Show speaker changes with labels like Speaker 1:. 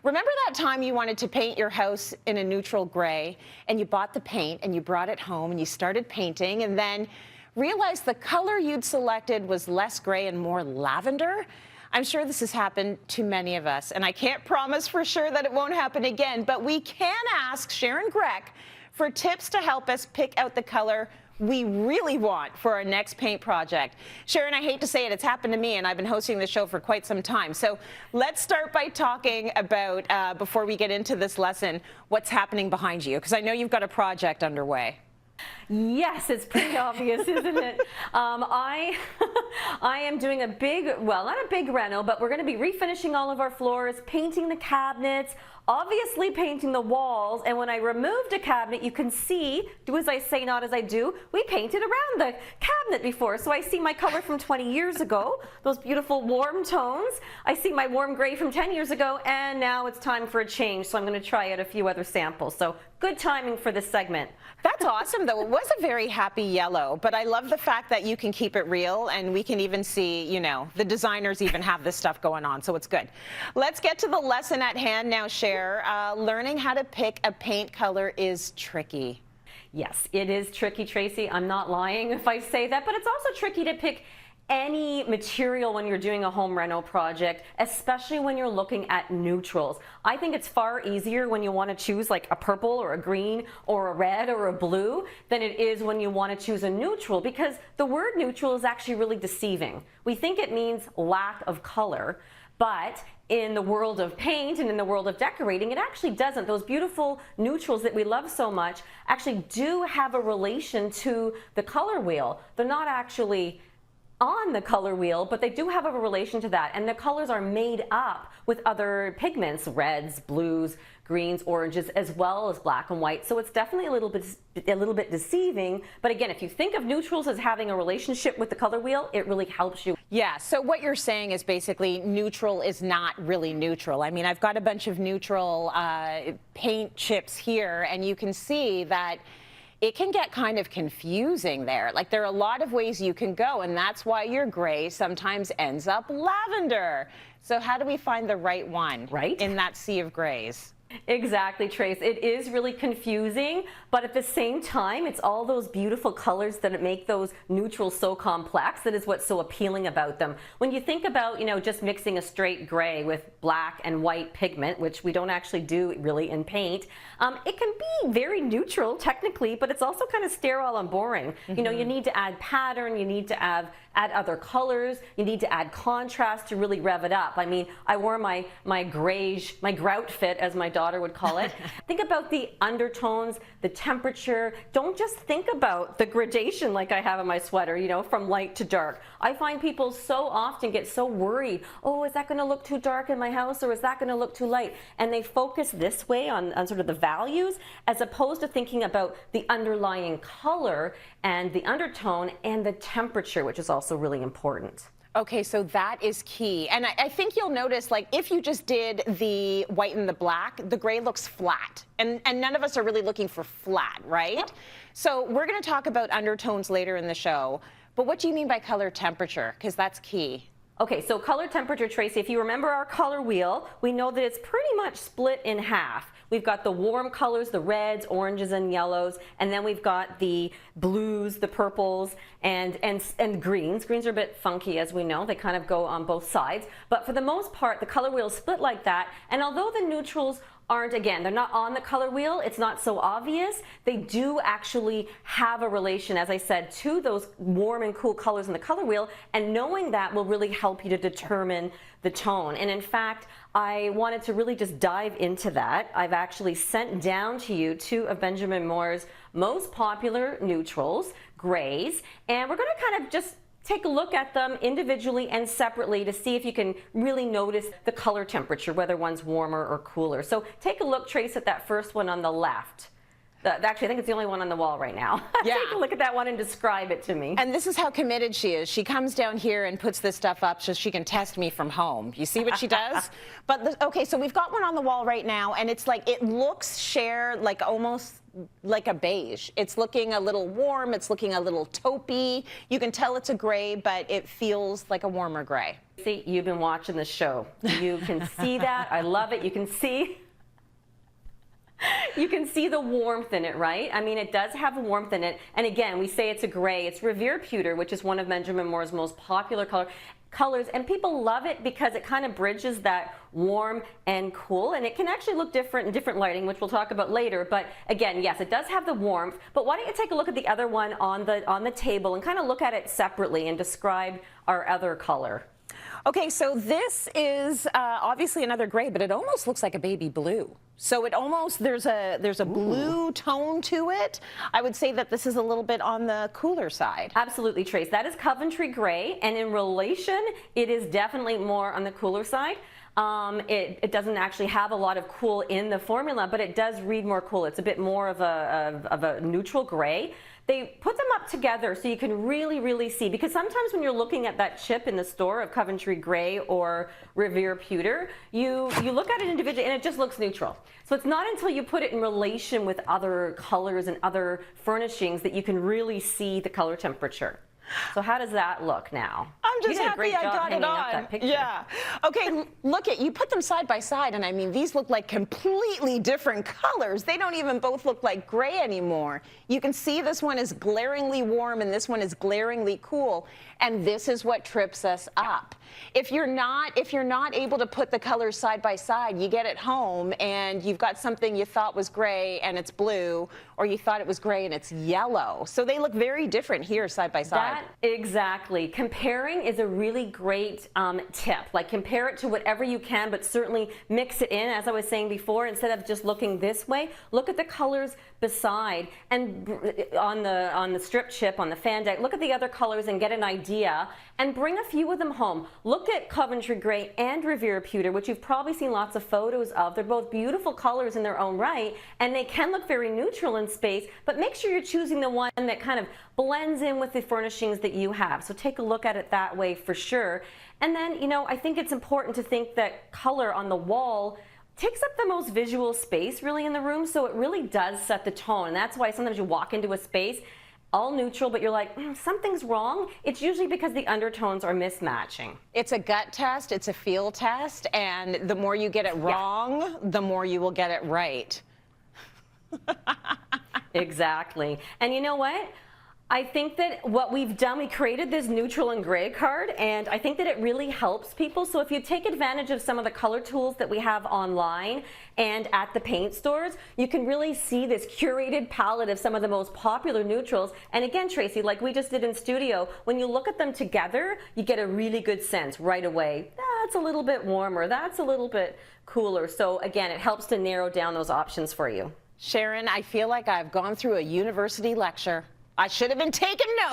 Speaker 1: Remember that time you wanted to paint your house in a neutral gray and you bought the paint and you brought it home and you started painting and then realized the color you'd selected was less gray and more lavender? I'm sure this has happened to many of us, and I can't promise for sure that it won't happen again, but we can ask Sharon Grech for tips to help us pick out the color we really want for our next paint project. Sharon, I hate to say it, it's happened to me, and I've been hosting the show for quite some time. So let's start by talking about, before we get into this lesson, what's happening behind you, because I know you've got a project underway.
Speaker 2: Yes, it's pretty obvious, isn't it? I am doing a big, well, not a big reno, but we're going to be refinishing all of our floors, painting the cabinets, obviously painting the walls. And when I removed a cabinet, you can see, do as I say, not as I do, we painted around the cabinet before. So I see my color from 20 years ago, those beautiful warm tones. I see my warm gray from 10 years ago, and now it's time for a change. So I'm going to try out a few other samples. So good timing for this segment.
Speaker 1: That's awesome, though. It was a very happy yellow, but I love the fact that you can keep it real, and we can even see, you know, the designers even have this stuff going on, so it's good. Let's get to the lesson at hand now, Cher. Learning how to pick a paint color is tricky.
Speaker 2: Yes, it is tricky, Tracy. I'm not lying if I say that, but it's also tricky to pick any material when you're doing a home reno project, especially when you're looking at neutrals. I think it's far easier when you want to choose like a purple or a green or a red or a blue than it is when you want to choose a neutral, because the word neutral is actually really deceiving. We think it means lack of color, but in the world of paint and in the world of decorating, it actually doesn't. Those beautiful neutrals that we love so much actually do have a relation to the color wheel. They're not actually on the color wheel, but they do have a relation to that, and the colors are made up with other pigments, reds, blues, greens, oranges, as well as black and white. So it's definitely a little bit deceiving, but again, if you think of neutrals as having a relationship with the color wheel, it really helps you.
Speaker 1: Yeah, so what you're saying is basically neutral is not really neutral. I mean, I've got a bunch of neutral paint chips here, and you can see that it can get kind of confusing there. Like, there are a lot of ways you can go, and that's why your gray sometimes ends up lavender. So how do we find the right one,
Speaker 2: right,
Speaker 1: in that sea of grays?
Speaker 2: Exactly, Trace. It is really confusing, but at the same time, it's all those beautiful colors that make those neutrals so complex. That is what's so appealing about them. When you think about, you know, just mixing a straight gray with black and white pigment, which we don't actually do really in paint, it can be very neutral technically, but it's also kind of sterile and boring. You know, you need to add pattern, you need to add other colors, you need to add contrast to really rev it up. I mean, I wore my greige, my grout fit, as my daughter would call it. Think about the undertones, the temperature. Don't just think about the gradation like I have in my sweater, you know, from light to dark. I find people so often get so worried, oh, is that going to look too dark in my house, or is that going to look too light? And they focus this way on sort of the values, as opposed to thinking about the underlying color and the undertone and the temperature, which is also really important.
Speaker 1: Okay, so that is key. And I think you'll notice, like, if you just did the white and the black, the gray looks flat. And none of us are really looking for flat, right? Yep. So we're going to talk about undertones later in the show. But what do you mean by color temperature? Because that's key.
Speaker 2: Okay, so color temperature, Tracy, if you remember our color wheel, we know that it's pretty much split in half. We've got the warm colors, the reds, oranges, and yellows, and then we've got the blues, the purples, and greens. Greens are a bit funky, as we know. They kind of go on both sides. But for the most part, the color wheel is split like that, and although the neutrals aren't, again, they're not on the color wheel, it's not so obvious, they do actually have a relation, as I said, to those warm and cool colors in the color wheel, and knowing that will really help you to determine the tone. And in fact, I wanted to really just dive into that. I've actually sent down to you two of Benjamin Moore's most popular neutrals, grays, and we're going to kind of just take a look at them individually and separately to see if you can really notice the color temperature, whether one's warmer or cooler. So take a look, Trace, at that first one on the left. Actually, I think it's the only one on the wall right now.
Speaker 1: Yeah.
Speaker 2: Take a look at that one and describe it to me.
Speaker 1: And this is how committed she is. She comes down here and puts this stuff up so she can test me from home. You see what she does? But okay, so we've got one on the wall right now, and it's like, it looks, Cher, like almost like a beige. It's looking a little warm. It's looking a little taupey. You can tell it's a gray, but it feels like a warmer gray.
Speaker 2: See, you've been watching the show. You can see that. I love it. You can see the warmth in it, right? I mean, it does have warmth in it. And again, we say it's a gray. It's Revere Pewter, which is one of Benjamin Moore's most popular colors. And people love it because it kind of bridges that warm and cool. And it can actually look different in different lighting, which we'll talk about later. But again, yes, it does have the warmth. But why don't you take a look at the other one on the table and kind of look at it separately and describe our other color.
Speaker 1: Okay, so this is obviously another gray, but it almost looks like a baby blue. So it almost, there's a blue tone to it. I would say that this is a little bit on the cooler side.
Speaker 2: Absolutely, Trace. That is Coventry Gray, and in relation, it is definitely more on the cooler side. It doesn't actually have a lot of cool in the formula, but it does read more cool. It's a bit more of a neutral gray. They put them up together so you can really see, because sometimes when you're looking at that chip in the store of Coventry Gray or Revere Pewter, you look at it individually and it just looks neutral. So it's not until you put it in relation with other colors and other furnishings that you can really see the color temperature. So how does that look now?
Speaker 1: I'm just
Speaker 2: you did a
Speaker 1: happy
Speaker 2: great
Speaker 1: I
Speaker 2: job
Speaker 1: got it
Speaker 2: hanging up
Speaker 1: on.
Speaker 2: that picture.
Speaker 1: Yeah. Okay, look at, you put them side by side, and I mean, these look like completely different colors. They don't even both look like gray anymore. You can see this one is glaringly warm and this one is glaringly cool, and this is what trips us up. If you're not able to put the colors side by side, you get it home and you've got something you thought was gray and it's blue, or you thought it was gray and it's yellow. So they look very different here side by side.
Speaker 2: Exactly. Comparing is a really great tip. Like, compare it to whatever you can, but certainly mix it in. As I was saying before, instead of just looking this way, look at the colors beside, and on the strip chip, on the fan deck, look at the other colors and get an idea, and bring a few of them home. Look at Coventry Gray and Revere Pewter, which you've probably seen lots of photos of. They're both beautiful colors in their own right, and they can look very neutral in space, but make sure you're choosing the one that kind of blends in with the furnishings that you have. So take a look at it that way for sure. And then, you know, I think it's important to think that color on the wall takes up the most visual space really in the room, so it really does set the tone. And that's why sometimes you walk into a space all neutral, but you're like, something's wrong. It's usually because the undertones are mismatching.
Speaker 1: It's a gut test, it's a feel test, and the more you get it wrong, the more you will get it right.
Speaker 2: Exactly. And you know what? I think that what we've done, we created this neutral and gray card, and I think that it really helps people. So if you take advantage of some of the color tools that we have online and at the paint stores, you can really see this curated palette of some of the most popular neutrals. And again, Tracy, like we just did in studio, when you look at them together, you get a really good sense right away. That's a little bit warmer, that's a little bit cooler. So again, it helps to narrow down those options for you.
Speaker 1: Sharon, I feel like I've gone through a university lecture. I should have been taking notes.